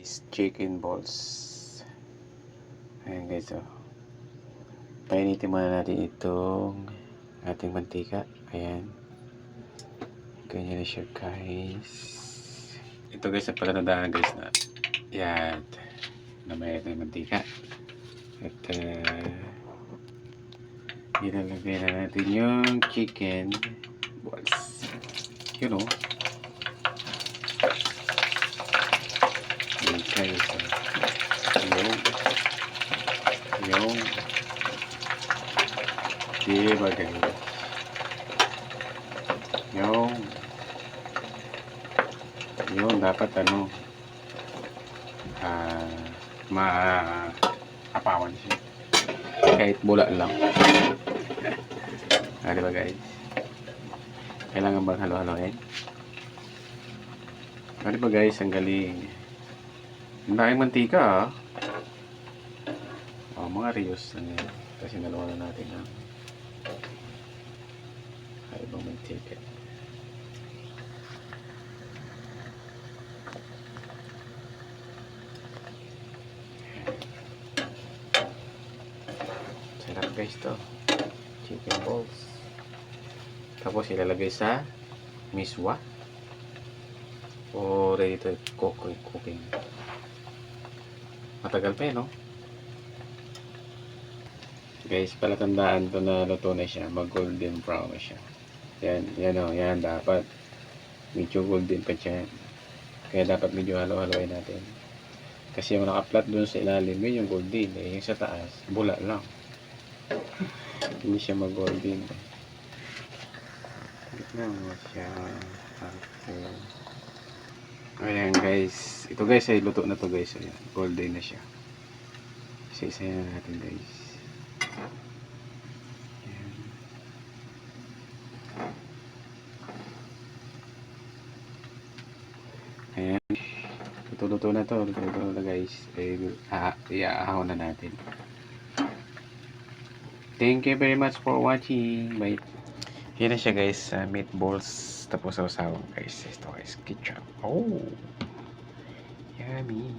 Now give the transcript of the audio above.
guys, chicken balls. Ayan guys, oh. Painitin muna natin itong ating mantika. Ayan. Ganyan na siya guys. Ito guys, ang palatandaan guys na yan. Namaya ito yung mantika. At ilalagay na natin yung chicken balls. You know. Ayan guys, oh. Yung diba guys, yung dapat ano, maapawan siya kahit bula lang. Diba guys, kailangan bang halo-haloin? Diba guys, ang galing. Ang daing mantika mga reuse na yan kasi nalawa na natin ang ibang mantika. Sarap guys to, chicken balls. Tapos ilalagay sa miswa o ready to cooking. Matagal pa no guys, palatandaan to na luto na siya, mag golden brown na siya. Yan o, yan dapat medyo golden pa siya, kaya dapat medyo halo-haloin natin kasi yung naka-flat dun sa ilalim yun yung golden yung sa taas bula lang. Hindi siya mag golden. Tignan mo siya. Ayan guys, ito guys ay luto na to guys. Ayan, golden na siya. Isa-isa na natin guys. Ayan. Luto na to. Luto na guys. Iaahon na natin. Thank you very much for watching. Bye. Yan na siya guys. Meatballs. Tapos sausaw guys. Ito guys. Ketchup. Oh. Yummy.